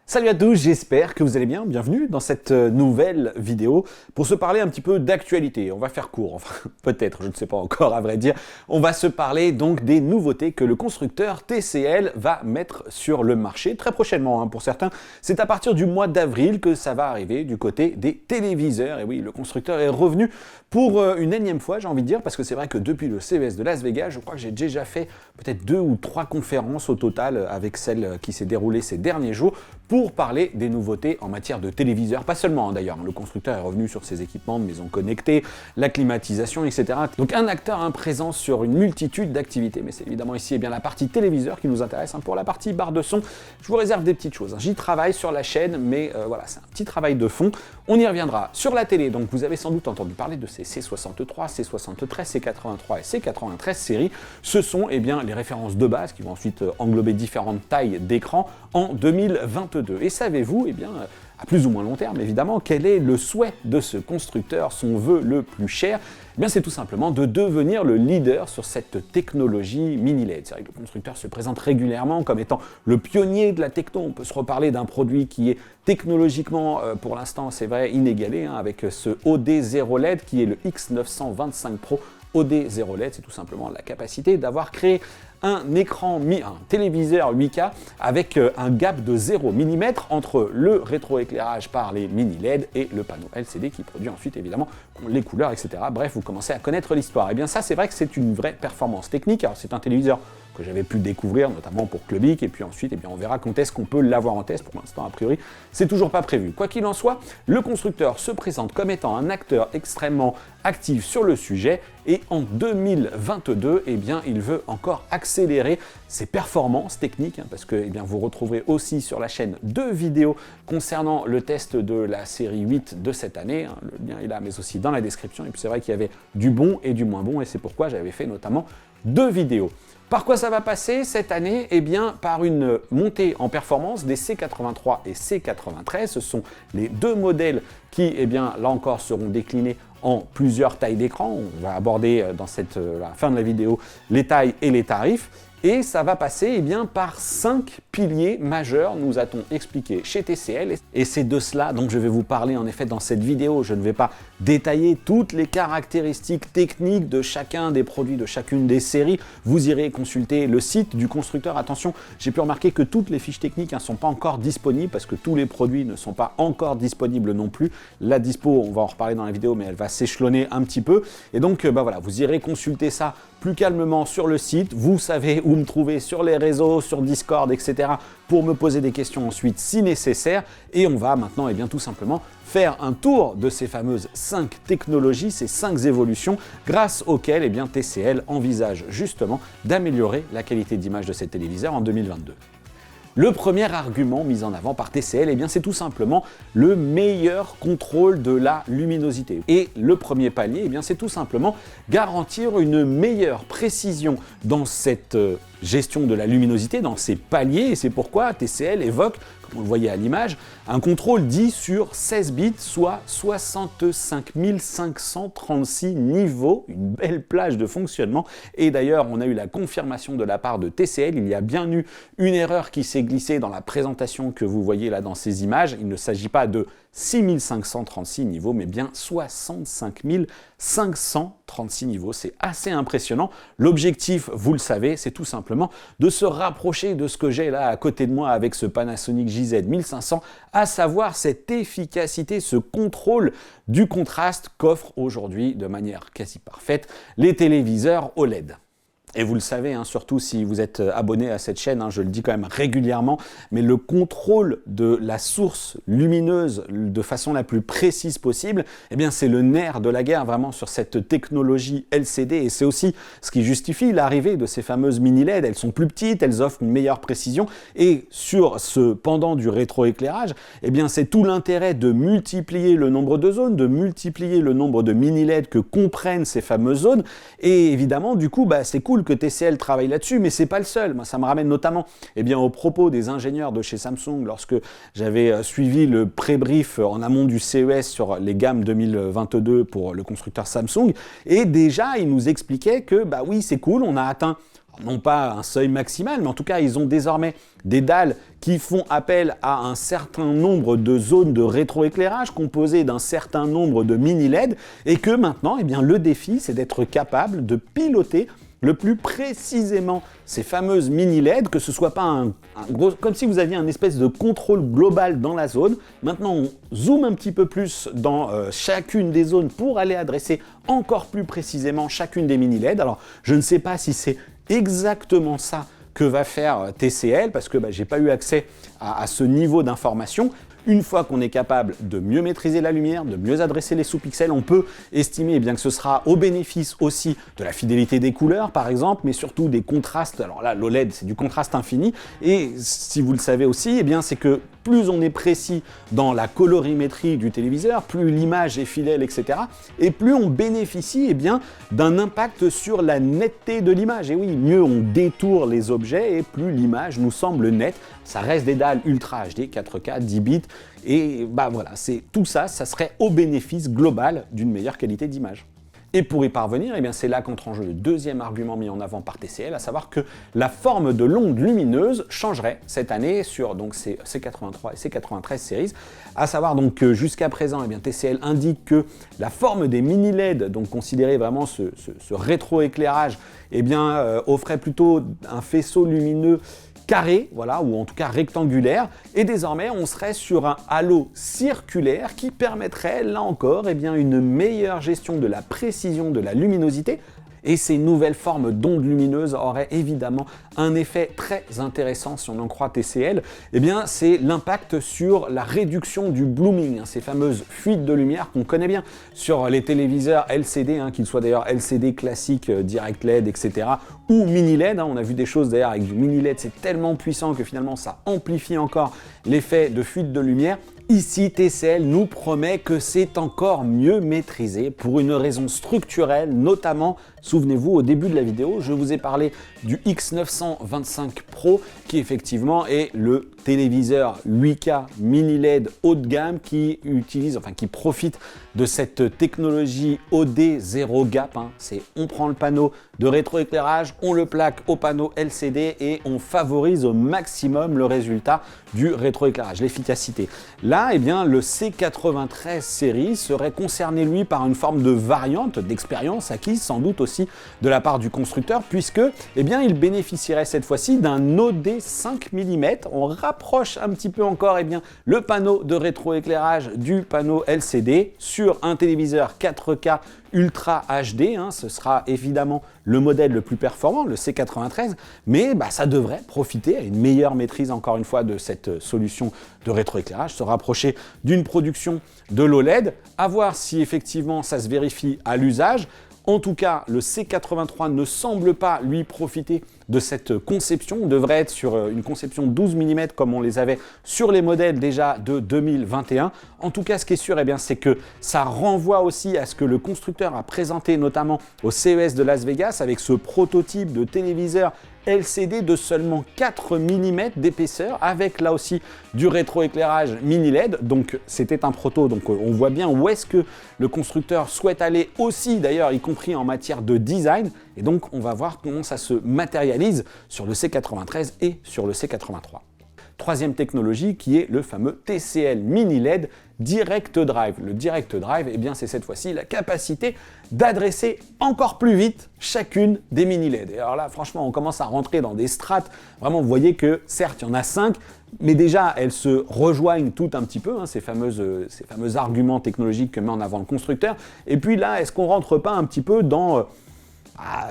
Salut à tous, j'espère que vous allez bien. Bienvenue dans cette nouvelle vidéo pour se parler un petit peu d'actualité. On va faire court, enfin peut-être, je ne sais pas encore à vrai dire. On va se parler donc des nouveautés que le constructeur TCL va mettre sur le marché très prochainement. Pour certains, c'est à partir du mois d'avril que ça va arriver du côté des téléviseurs. Et oui, le constructeur est revenu pour une énième fois, j'ai envie de dire, parce que c'est vrai que depuis le CES de Las Vegas, je crois que j'ai déjà fait peut-être 2 ou 3 conférences au total avec celle qui s'est déroulée ces derniers jours pour parler des nouveautés en matière de téléviseurs, pas seulement d'ailleurs, le constructeur est revenu sur ses équipements de maison connectée, la climatisation, etc. Donc un acteur présent sur une multitude d'activités, mais c'est évidemment ici la partie téléviseur qui nous intéresse. Pour la partie barre de son, je vous réserve des petites choses. J'y travaille sur la chaîne, mais voilà, c'est un petit travail de fond. On y reviendra sur la télé, donc vous avez sans doute entendu parler de ces C63, C73, C83 et C93 séries. Ce sont les références de base qui vont ensuite englober différentes tailles d'écran en 2022. Et savez-vous, à plus ou moins long terme évidemment, quel est le souhait de ce constructeur, son vœu le plus cher? C'est tout simplement de devenir le leader sur cette technologie mini-LED. C'est vrai que le constructeur se présente régulièrement comme étant le pionnier de la techno. On peut se reparler d'un produit qui est technologiquement, pour l'instant, c'est vrai, inégalé, avec ce OD0 LED qui est le X925 Pro. OD0 LED, c'est tout simplement la capacité d'avoir créé un téléviseur 8K avec un gap de 0 mm entre le rétroéclairage par les mini LED et le panneau LCD qui produit ensuite évidemment les couleurs, etc. Bref, vous commencez à connaître l'histoire. Ça, c'est vrai que c'est une vraie performance technique. Alors, c'est un téléviseur que j'avais pu découvrir, notamment pour Clubic, et puis ensuite, on verra quand est-ce qu'on peut l'avoir en test. Pour l'instant, a priori, c'est toujours pas prévu. Quoi qu'il en soit, le constructeur se présente comme étant un acteur extrêmement actif sur le sujet, et en 2022, il veut encore accélérer ses performances techniques, parce que vous retrouverez aussi sur la chaîne 2 vidéos concernant le test de la série 8 de cette année. Le lien est là, mais aussi dans la description. Et puis c'est vrai qu'il y avait du bon et du moins bon, et c'est pourquoi j'avais fait notamment 2 vidéos. Par quoi ça va passer cette année? Par une montée en performance des C83 et C93. Ce sont les 2 modèles qui, là encore, seront déclinés en plusieurs tailles d'écran. On va aborder dans la fin de la vidéo les tailles et les tarifs. Et ça va passer par 5 piliers majeurs, nous a-t-on expliqué chez TCL. Et c'est de cela dont je vais vous parler en effet dans cette vidéo. Je ne vais pas détailler toutes les caractéristiques techniques de chacun des produits, de chacune des séries. Vous irez consulter le site du constructeur. Attention, j'ai pu remarquer que toutes les fiches techniques ne sont pas encore disponibles parce que tous les produits ne sont pas encore disponibles non plus. La dispo, on va en reparler dans la vidéo, mais elle va s'échelonner un petit peu. Et donc, voilà, vous irez consulter ça plus calmement sur le site. Vous savez où me trouver sur les réseaux, sur Discord, etc. pour me poser des questions ensuite si nécessaire. Et on va maintenant tout simplement faire un tour de ces fameuses 5 technologies, ces 5 évolutions grâce auxquelles TCL envisage justement d'améliorer la qualité d'image de ces téléviseurs en 2022. Le premier argument mis en avant par TCL, c'est tout simplement le meilleur contrôle de la luminosité. Et le premier palier, c'est tout simplement garantir une meilleure précision dans cette gestion de la luminosité, dans ces paliers. Et c'est pourquoi TCL évoque, comme vous le voyez à l'image, un contrôle dit sur 16 bits, soit 65 536 niveaux, une belle plage de fonctionnement. Et d'ailleurs, on a eu la confirmation de la part de TCL, il y a bien eu une erreur qui s'est glissée dans la présentation que vous voyez là dans ces images. Il ne s'agit pas de 6536 niveaux, mais bien 65 536 niveaux. C'est assez impressionnant. L'objectif, vous le savez, c'est tout simplement de se rapprocher de ce que j'ai là à côté de moi avec ce Panasonic JZ1500, à savoir cette efficacité, ce contrôle du contraste qu'offrent aujourd'hui de manière quasi parfaite les téléviseurs OLED. Et vous le savez, surtout si vous êtes abonné à cette chaîne, je le dis quand même régulièrement, mais le contrôle de la source lumineuse de façon la plus précise possible, c'est le nerf de la guerre vraiment sur cette technologie LCD. Et c'est aussi ce qui justifie l'arrivée de ces fameuses mini LED. Elles sont plus petites, elles offrent une meilleure précision. Et sur ce pendant du rétroéclairage, c'est tout l'intérêt de multiplier le nombre de zones, de multiplier le nombre de mini LED que comprennent ces fameuses zones. Et évidemment, du coup, c'est cool que TCL travaille là-dessus, mais c'est pas le seul. Moi, ça me ramène notamment aux propos des ingénieurs de chez Samsung lorsque j'avais suivi le pré-brief en amont du CES sur les gammes 2022 pour le constructeur Samsung. Et déjà, ils nous expliquaient que, oui, c'est cool, on a atteint non pas un seuil maximal, mais en tout cas, ils ont désormais des dalles qui font appel à un certain nombre de zones de rétroéclairage composées d'un certain nombre de mini-LED et que maintenant, eh bien, le défi, c'est d'être capable de piloter le plus précisément ces fameuses mini-LED, que ce soit pas un gros, comme si vous aviez un espèce de contrôle global dans la zone. Maintenant, on zoome un petit peu plus dans chacune des zones pour aller adresser encore plus précisément chacune des mini-LED. Alors, je ne sais pas si c'est exactement ça que va faire TCL, parce que j'ai pas eu accès à ce niveau d'information. Une fois qu'on est capable de mieux maîtriser la lumière, de mieux adresser les sous-pixels, on peut estimer eh bien, que ce sera au bénéfice aussi de la fidélité des couleurs, par exemple, mais surtout des contrastes. Alors là, l'OLED, c'est du contraste infini. Et si vous le savez aussi, eh bien, c'est que plus on est précis dans la colorimétrie du téléviseur, plus l'image est fidèle, etc. Et plus on bénéficie eh bien, d'un impact sur la netteté de l'image. Et oui, mieux on détourne les objets et plus l'image nous semble nette. Ça reste des dalles Ultra HD, 4K, 10 bits. Et voilà, c'est tout ça, ça serait au bénéfice global d'une meilleure qualité d'image. Et pour y parvenir, eh bien c'est là qu'entre en jeu le deuxième argument mis en avant par TCL, à savoir que la forme de l'onde lumineuse changerait cette année sur donc, ces C83 et C93 series, à savoir donc que jusqu'à présent, eh bien, TCL indique que la forme des mini LED, donc considéré vraiment ce rétroéclairage, eh bien, offrait plutôt un faisceau lumineux carré, voilà, ou en tout cas rectangulaire, et désormais on serait sur un halo circulaire qui permettrait, là encore, eh bien, une meilleure gestion de la précision de la luminosité. Et ces nouvelles formes d'ondes lumineuses auraient évidemment un effet très intéressant, si on en croit TCL, eh bien c'est l'impact sur la réduction du blooming, ces fameuses fuites de lumière qu'on connaît bien sur les téléviseurs LCD, qu'ils soient d'ailleurs LCD classique, Direct LED, etc., ou mini LED. On a vu des choses d'ailleurs avec du mini LED, c'est tellement puissant que finalement ça amplifie encore l'effet de fuite de lumière. Ici, TCL nous promet que c'est encore mieux maîtrisé pour une raison structurelle, notamment, souvenez-vous, au début de la vidéo, je vous ai parlé du X925 Pro, qui effectivement est le téléviseur 8K mini LED haut de gamme qui profite de cette technologie OD Zero Gap. C'est on prend le panneau de rétroéclairage, on le plaque au panneau LCD et on favorise au maximum le résultat du rétroéclairage, l'efficacité. Là, eh bien, le C93 série serait concerné, lui, par une forme de variante d'expérience acquise, sans doute aussi de la part du constructeur, puisque eh bien, il bénéficierait cette fois-ci d'un OD 5 mm. On rapproche un petit peu encore eh bien, le panneau de rétroéclairage du panneau LCD sur un téléviseur 4K Ultra HD, ce sera évidemment le modèle le plus performant, le C93, mais ça devrait profiter à une meilleure maîtrise encore une fois de cette solution de rétroéclairage, se rapprocher d'une production de l'OLED, à voir si effectivement ça se vérifie à l'usage. En tout cas, le C83 ne semble pas lui profiter de cette conception. On devrait être sur une conception 12 mm comme on les avait sur les modèles déjà de 2021. En tout cas, ce qui est sûr, eh bien, c'est que ça renvoie aussi à ce que le constructeur a présenté notamment au CES de Las Vegas avec ce prototype de téléviseur LCD de seulement 4 mm d'épaisseur avec là aussi du rétroéclairage mini LED. Donc c'était un proto, donc on voit bien où est-ce que le constructeur souhaite aller aussi d'ailleurs, y compris en matière de design. Et donc on va voir comment ça se matérialise sur le C93 et sur le C83. Troisième technologie qui est le fameux TCL Mini LED Direct Drive. Le Direct Drive, eh bien, c'est cette fois-ci la capacité d'adresser encore plus vite chacune des mini LED. Et alors là, franchement, on commence à rentrer dans des strates. Vraiment, vous voyez que certes, il y en a 5, mais déjà, elles se rejoignent toutes un petit peu, ces fameux arguments technologiques que met en avant le constructeur. Et puis là, est-ce qu'on rentre pas un petit peu dans...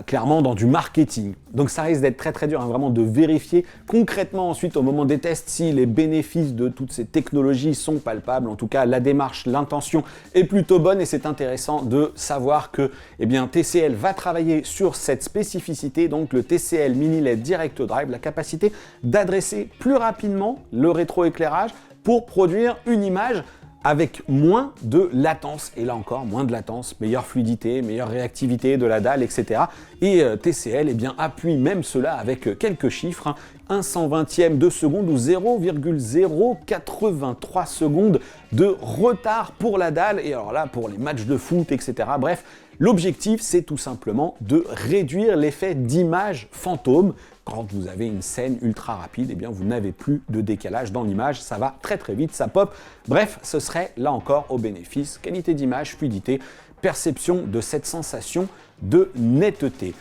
clairement dans du marketing. Donc ça risque d'être très très dur vraiment de vérifier concrètement ensuite au moment des tests si les bénéfices de toutes ces technologies sont palpables. En tout cas, la démarche, l'intention est plutôt bonne et c'est intéressant de savoir que eh bien, TCL va travailler sur cette spécificité, donc le TCL Mini LED Direct Drive, la capacité d'adresser plus rapidement le rétroéclairage pour produire une image avec moins de latence, et là encore, moins de latence, meilleure fluidité, meilleure réactivité de la dalle, etc. Et TCL eh bien, appuie même cela avec quelques chiffres, 1/120e de seconde ou 0,083 secondes de retard pour la dalle, et alors là, pour les matchs de foot, etc. Bref, L'objectif, c'est tout simplement de réduire l'effet d'image fantôme. Quand vous avez une scène ultra rapide, eh bien vous n'avez plus de décalage dans l'image, ça va très très vite, ça pop. Bref, ce serait là encore au bénéfice, qualité d'image, fluidité, perception de cette sensation de netteté.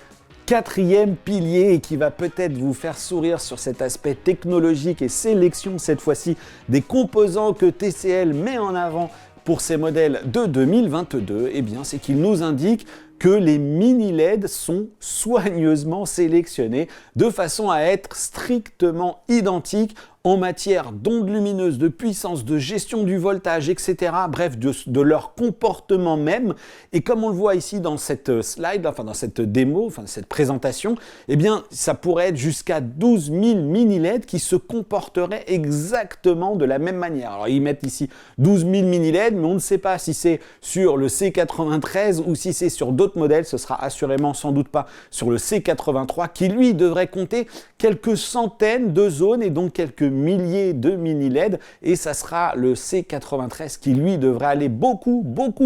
Quatrième pilier qui va peut-être vous faire sourire sur cet aspect technologique et sélection cette fois-ci des composants que TCL met en avant pour ces modèles de 2022, eh bien c'est qu'il nous indique que les mini LED sont soigneusement sélectionnés de façon à être strictement identiques en matière d'ondes lumineuses, de puissance, de gestion du voltage, etc. Bref, de leur comportement même. Et comme on le voit ici dans cette slide, enfin dans cette démo, enfin cette présentation, eh bien ça pourrait être jusqu'à 12 000 mini LED qui se comporteraient exactement de la même manière. Alors ils mettent ici 12 000 mini LED, mais on ne sait pas si c'est sur le C93 ou si c'est sur d'autres modèles. Ce sera assurément sans doute pas sur le C83 qui lui devrait compter quelques centaines de zones et donc quelques milliers de mini LED, et ça sera le C93 qui lui devrait aller beaucoup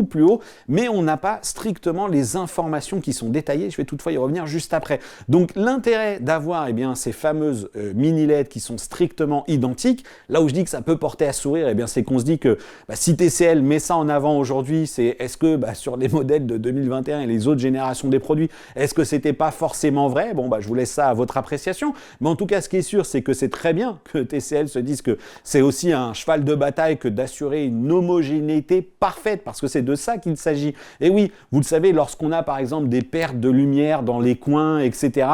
plus haut, mais on n'a pas strictement les informations qui sont détaillées. Je vais toutefois y revenir juste après. Donc l'intérêt d'avoir ces fameuses mini LED qui sont strictement identiques, là où je dis que ça peut porter à sourire, c'est qu'on se dit que si TCL met ça en avant aujourd'hui, c'est est-ce que sur les modèles de 2021 et les autres générations des produits, est-ce que c'était pas forcément vrai? Bon, je vous laisse ça à votre appréciation, mais en tout cas ce qui est sûr, c'est que c'est très bien que TCL se dise que c'est aussi un cheval de bataille que d'assurer une homogénéité parfaite, parce que c'est de ça qu'il s'agit. Et oui, vous le savez, lorsqu'on a par exemple des pertes de lumière dans les coins, etc.,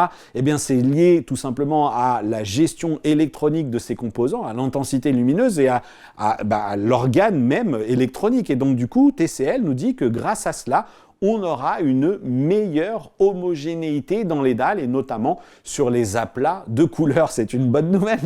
c'est lié tout simplement à la gestion électronique de ces composants, à l'intensité lumineuse et à l'organe même électronique. Et donc du coup, TCL nous dit que grâce à cela, on aura une meilleure homogénéité dans les dalles et notamment sur les aplats de couleurs. C'est une bonne nouvelle,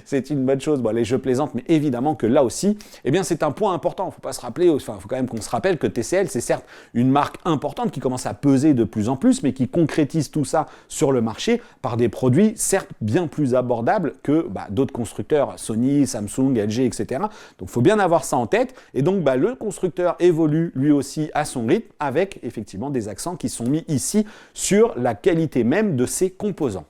c'est une bonne chose. Bon, allez, je plaisante, mais évidemment que là aussi, c'est un point important. Il ne faut pas se rappeler, il faut quand même qu'on se rappelle que TCL, c'est certes une marque importante qui commence à peser de plus en plus, mais qui concrétise tout ça sur le marché par des produits certes bien plus abordables que d'autres constructeurs, Sony, Samsung, LG, etc. Donc il faut bien avoir ça en tête. Et donc le constructeur évolue lui aussi à son rythme avec effectivement des accents qui sont mis ici sur la qualité même de ces composants.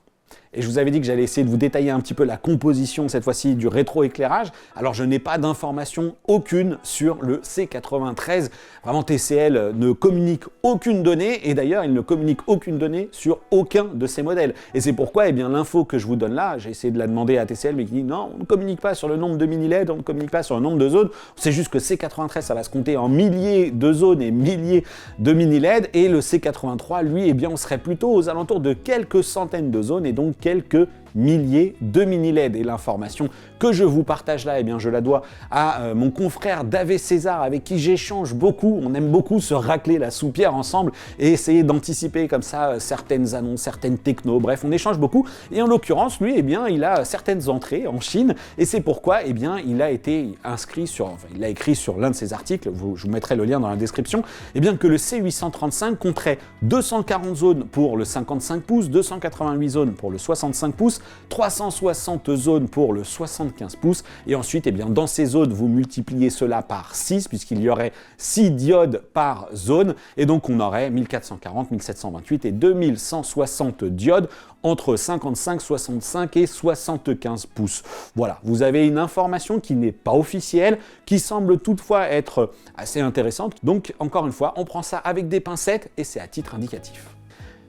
Et je vous avais dit que j'allais essayer de vous détailler un petit peu la composition, cette fois-ci, du rétroéclairage. Alors, je n'ai pas d'information aucune sur le C93. Vraiment, TCL ne communique aucune donnée. Et d'ailleurs, il ne communique aucune donnée sur aucun de ces modèles. Et c'est pourquoi, l'info que je vous donne là, j'ai essayé de la demander à TCL, mais qui dit non, on ne communique pas sur le nombre de mini LED, on ne communique pas sur le nombre de zones. C'est juste que C93, ça va se compter en milliers de zones et milliers de mini LED. Et le C83, lui, on serait plutôt aux alentours de quelques centaines de zones et donc quelques milliers de mini LED. Et l'information que je vous partage là, je la dois à mon confrère David César, avec qui j'échange beaucoup. On aime beaucoup se racler la soupière ensemble et essayer d'anticiper comme ça certaines annonces, certaines technos. Bref, on échange beaucoup. Et en l'occurrence, lui, il a certaines entrées en Chine et c'est pourquoi, il a été inscrit il a écrit sur l'un de ses articles, je vous mettrai le lien dans la description, que le C835 compterait 240 zones pour le 55 pouces, 288 zones pour le 65 pouces, 360 zones pour le 75 pouces et ensuite dans ces zones vous multipliez cela par 6 puisqu'il y aurait 6 diodes par zone et donc on aurait 1440, 1728 et 2160 diodes entre 55, 65 et 75 pouces. Voilà, vous avez une information qui n'est pas officielle, qui semble toutefois être assez intéressante. Donc encore une fois, on prend ça avec des pincettes et c'est à titre indicatif.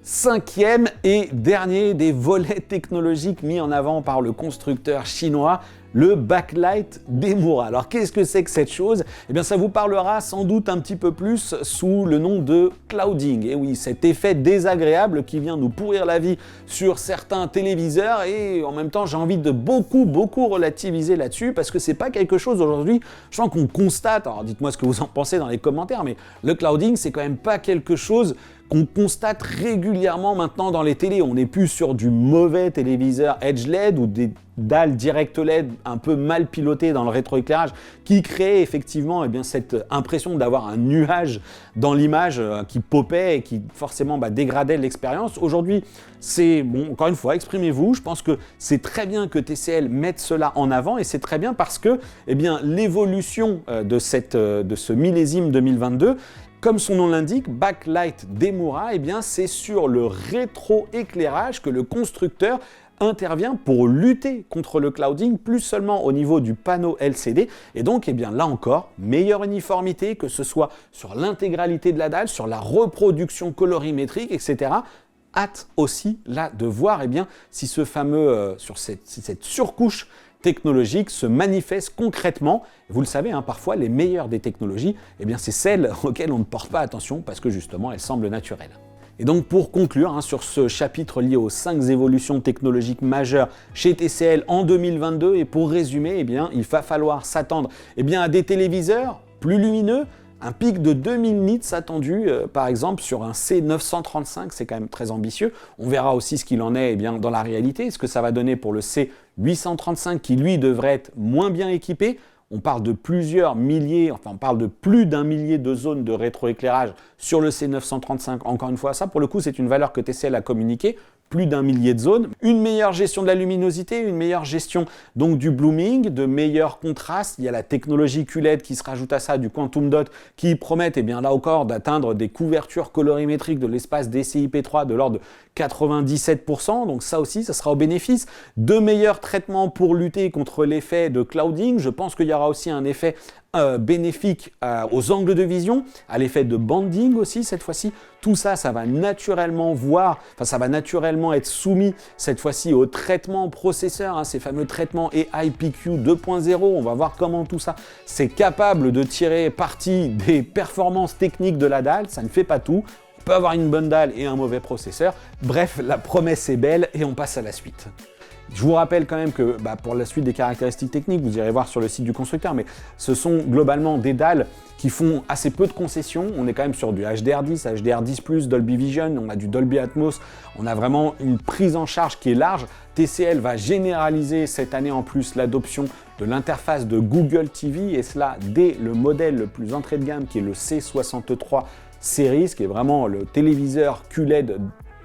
Cinquième et dernier des volets technologiques mis en avant par le constructeur chinois, le backlight d'Emura. Alors qu'est-ce que c'est que cette chose? Ça vous parlera sans doute un petit peu plus sous le nom de clouding. Et oui, cet effet désagréable qui vient nous pourrir la vie sur certains téléviseurs et en même temps j'ai envie de beaucoup relativiser là-dessus parce que c'est pas quelque chose aujourd'hui, je sens qu'on constate, alors dites-moi ce que vous en pensez dans les commentaires, mais le clouding c'est quand même pas quelque chose qu'on constate régulièrement maintenant dans les télés. On n'est plus sur du mauvais téléviseur Edge LED ou des dalles direct LED un peu mal pilotées dans le rétroéclairage qui créent effectivement cette impression d'avoir un nuage dans l'image qui popait et qui forcément dégradait l'expérience. Aujourd'hui, c'est bon, encore une fois, exprimez-vous. Je pense que c'est très bien que TCL mette cela en avant et c'est très bien parce que l'évolution de ce millésime 2022 Comme son nom l'indique, Backlight Demura, eh bien c'est sur le rétroéclairage que le constructeur intervient pour lutter contre le clouding, plus seulement au niveau du panneau LCD. Et donc, eh bien, là encore, meilleure uniformité, que ce soit sur l'intégralité de la dalle, sur la reproduction colorimétrique, etc. Hâte aussi là de voir eh bien, si ce fameux, si cette surcouche technologique se manifeste concrètement. Vous le savez, hein, parfois les meilleures des technologies, eh bien, c'est celles auxquelles on ne porte pas attention parce que justement elles semblent naturelles. Et donc pour conclure hein, sur ce chapitre lié aux 5 évolutions technologiques majeures chez TCL en 2022, et pour résumer, eh bien, il va falloir s'attendre eh bien, à des téléviseurs plus lumineux, un pic de 2000 nits attendu par exemple sur un C935, c'est quand même très ambitieux. On verra aussi ce qu'il en est eh bien, dans la réalité, ce que ça va donner pour le C835 qui lui devrait être moins bien équipé. On parle de plusieurs milliers, enfin on parle de plus d'un millier de zones de rétroéclairage sur le C935. Encore une fois, ça pour le coup c'est une valeur que TCL a communiquée, plus d'un millier de zones. Une meilleure gestion de la luminosité, une meilleure gestion donc du blooming, de meilleurs contrastes. Il y a la technologie QLED qui se rajoute à ça, du Quantum Dot, qui promettent eh bien, là encore d'atteindre des couvertures colorimétriques de l'espace DCI-P3 de l'ordre de 97%. Donc ça aussi, ça sera au bénéfice. De meilleurs traitements pour lutter contre l'effet de clouding. Je pense qu'il y aura aussi un effet bénéfique aux angles de vision, à l'effet de banding aussi cette fois-ci. Tout ça, ça va naturellement ça va naturellement être soumis cette fois-ci au traitement processeur, hein, ces fameux traitements AI PQ 2.0. On va voir comment tout ça, c'est capable de tirer parti des performances techniques de la dalle. Ça ne fait pas tout. On peut avoir une bonne dalle et un mauvais processeur. Bref, la promesse est belle et on passe à la suite. Je vous rappelle quand même que pour la suite des caractéristiques techniques, vous irez voir sur le site du constructeur, mais ce sont globalement des dalles qui font assez peu de concessions. On est quand même sur du HDR10, HDR10+, Dolby Vision, on a du Dolby Atmos, on a vraiment une prise en charge qui est large. TCL va généraliser cette année en plus l'adoption de l'interface de Google TV, et cela dès le modèle le plus entrée de gamme qui est le C63 Series, qui est vraiment le téléviseur QLED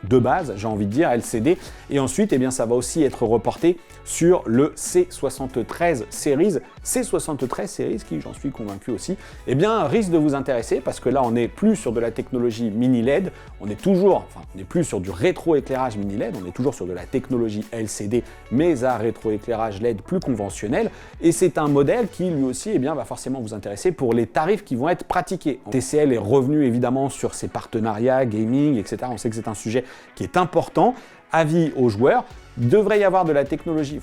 de base, j'ai envie de dire, LCD. Et ensuite, eh bien, ça va aussi être reporté sur le C73 Series. C73 Series, qui, j'en suis convaincu aussi, eh bien, risque de vous intéresser parce que là, on n'est plus sur de la technologie mini LED, on n'est plus sur du rétroéclairage mini LED, on est toujours sur de la technologie LCD, mais à rétroéclairage LED plus conventionnel. Et c'est un modèle qui, lui aussi, eh bien, va forcément vous intéresser pour les tarifs qui vont être pratiqués. TCL est revenu évidemment sur ses partenariats, gaming, etc. On sait que c'est un sujet qui est important. Avis aux joueurs, il va y avoir de la technologie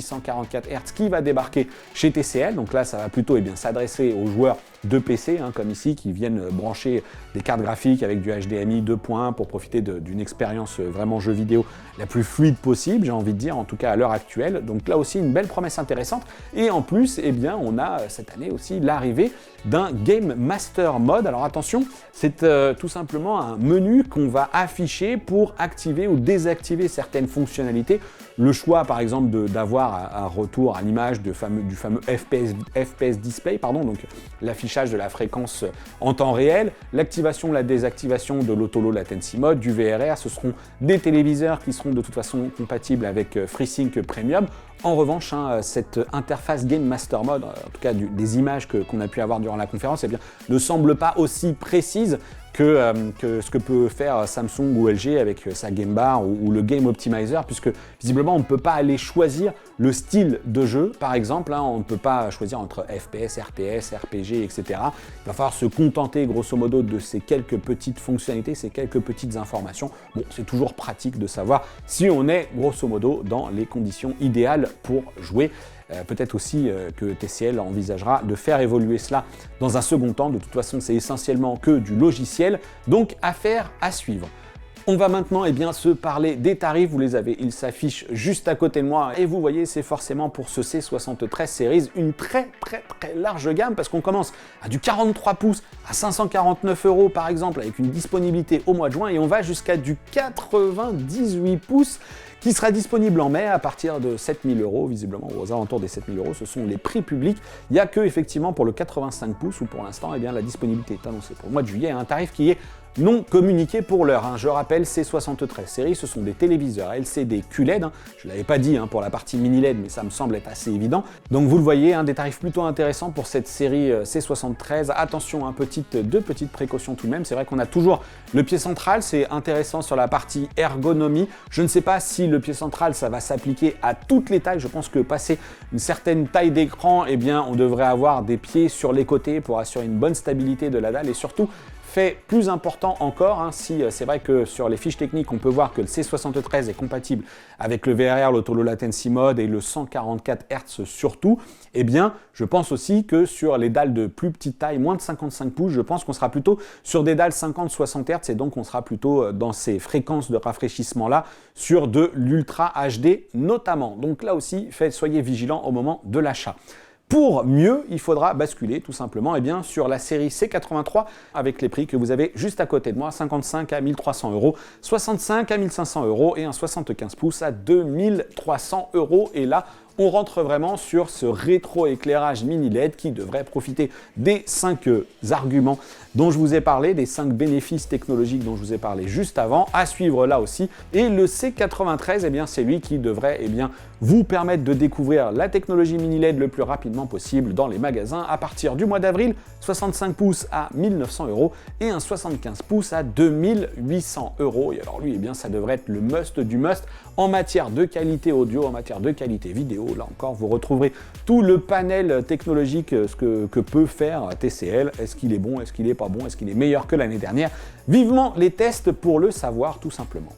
144 Hz qui va débarquer chez TCL. Donc là, ça va plutôt s'adresser aux joueurs de PC, hein, comme ici, qui viennent brancher des cartes graphiques avec du HDMI 2.1 pour profiter d'une expérience vraiment jeu vidéo la plus fluide possible, j'ai envie de dire, en tout cas à l'heure actuelle. Donc là aussi, une belle promesse intéressante. Et en plus, eh bien, on a cette année aussi l'arrivée d'un Game Master Mode. Alors attention, c'est tout simplement un menu qu'on va afficher pour activer ou désactiver certaines fonctionnalités. Le choix, par exemple, d'avoir un retour à l'image du fameux FPS display, donc l'affichage de la fréquence en temps réel, l'activation ou la désactivation de l'auto-low latency mode, du VRR. Ce seront des téléviseurs qui seront de toute façon compatibles avec FreeSync Premium. En revanche, hein, cette interface Game Master Mode, en tout cas des images qu'on a pu avoir durant la conférence, eh bien, ne semble pas aussi précise que ce que peut faire Samsung ou LG avec sa Game Bar ou le Game Optimizer, puisque visiblement on ne peut pas aller choisir le style de jeu, par exemple, hein, on ne peut pas choisir entre FPS, RTS, RPG, etc. Il va falloir se contenter grosso modo de ces quelques petites fonctionnalités, ces quelques petites informations. Bon, c'est toujours pratique de savoir si on est grosso modo dans les conditions idéales pour jouer. Peut-être aussi que TCL envisagera de faire évoluer cela dans un second temps. De toute façon, c'est essentiellement que du logiciel, donc affaire à suivre. On va maintenant se parler des tarifs, vous les avez, ils s'affichent juste à côté de moi et vous voyez, c'est forcément pour ce C73 Series une très large gamme parce qu'on commence à du 43 pouces à 549 € par exemple avec une disponibilité au mois de juin et on va jusqu'à du 98 pouces qui sera disponible en mai à partir de 7000 €, visiblement aux alentours des 7000 €. Ce sont les prix publics. Il n'y a que effectivement pour le 85 pouces où pour l'instant, eh bien, la disponibilité est annoncée pour le mois de juillet à un tarif qui est non communiqué pour l'heure. Je rappelle, C73 série, ce sont des téléviseurs LCD QLED. Je ne l'avais pas dit pour la partie mini LED, mais ça me semble être assez évident. Donc vous le voyez, des tarifs plutôt intéressants pour cette série C73. Attention, deux petites précautions tout de même. C'est vrai qu'on a toujours le pied central, c'est intéressant sur la partie ergonomie. Je ne sais pas si le pied central, ça va s'appliquer à toutes les tailles. Je pense que passé une certaine taille d'écran, eh bien, on devrait avoir des pieds sur les côtés pour assurer une bonne stabilité de la dalle et surtout, fait plus important encore, si c'est vrai que sur les fiches techniques, on peut voir que le C73 est compatible avec le VRR, l'Auto Low Latency Mode et le 144 Hz surtout, eh bien, je pense aussi que sur les dalles de plus petite taille, moins de 55 pouces, je pense qu'on sera plutôt sur des dalles 50-60 Hz et donc on sera plutôt dans ces fréquences de rafraîchissement-là sur de l'Ultra HD notamment. Donc là aussi, soyez vigilants au moment de l'achat. Pour mieux, il faudra basculer tout simplement sur la série C83 avec les prix que vous avez juste à côté de moi, 55 à 1300 €, 65 à 1500 € et un 75 pouces à 2300 €. Et là, on rentre vraiment sur ce rétro-éclairage mini LED qui devrait profiter des 5 arguments dont je vous ai parlé, des 5 bénéfices technologiques dont je vous ai parlé juste avant, à suivre là aussi. Et le C93, c'est lui qui devrait vous permettre de découvrir la technologie mini LED le plus rapidement possible dans les magasins à partir du mois d'avril, 65 pouces à 1900 € et un 75 pouces à 2800 €. Et alors lui, ça devrait être le must du must en matière de qualité audio, en matière de qualité vidéo. Là encore, vous retrouverez tout le panel technologique, ce que peut faire TCL. Est-ce qu'il est bon? Est-ce qu'il n'est pas bon? Est-ce qu'il est meilleur que l'année dernière? Vivement les tests pour le savoir tout simplement.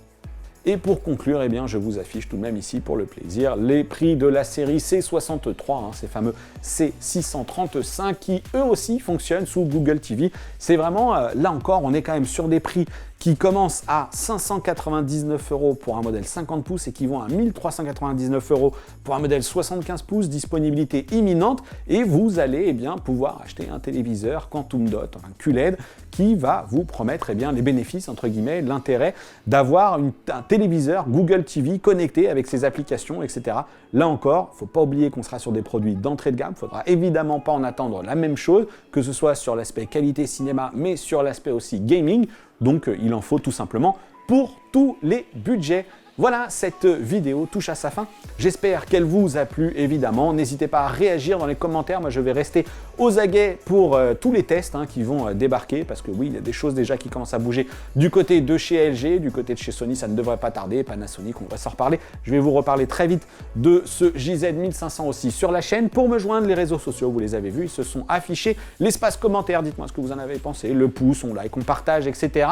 Et pour conclure, je vous affiche tout de même ici pour le plaisir les prix de la série C63, ces fameux C635 qui eux aussi fonctionnent sous Google TV. C'est vraiment, là encore, on est quand même sur des prix qui commencent à 599 € pour un modèle 50 pouces et qui vont à 1399 € pour un modèle 75 pouces, disponibilité imminente, et vous allez pouvoir acheter un téléviseur Quantum Dot, un QLED, qui va vous promettre les bénéfices, entre guillemets, l'intérêt d'avoir un téléviseur Google TV connecté avec ses applications, etc. Là encore, il ne faut pas oublier qu'on sera sur des produits d'entrée de gamme, il ne faudra évidemment pas en attendre la même chose, que ce soit sur l'aspect qualité cinéma, mais sur l'aspect aussi gaming. Donc il en faut tout simplement pour tous les budgets. Voilà, cette vidéo touche à sa fin. J'espère qu'elle vous a plu, évidemment. N'hésitez pas à réagir dans les commentaires. Moi, je vais rester aux aguets pour tous les tests qui vont débarquer. Parce que oui, il y a des choses déjà qui commencent à bouger du côté de chez LG, du côté de chez Sony, ça ne devrait pas tarder. Panasonic, on va s'en reparler. Je vais vous reparler très vite de ce JZ1500 aussi sur la chaîne. Pour me joindre, les réseaux sociaux, vous les avez vus, ils se sont affichés. L'espace commentaire, dites-moi ce que vous en avez pensé. Le pouce, on like, on partage, etc.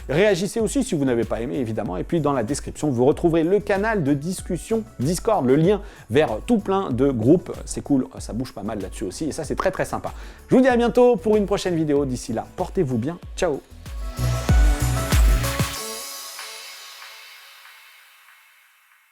Réagissez aussi si vous n'avez pas aimé, évidemment. Et puis dans la description, vous retrouverez le canal de discussion Discord, le lien vers tout plein de groupes. C'est cool, ça bouge pas mal là-dessus aussi et ça c'est très très sympa. Je vous dis à bientôt pour une prochaine vidéo. D'ici là, portez-vous bien. Ciao.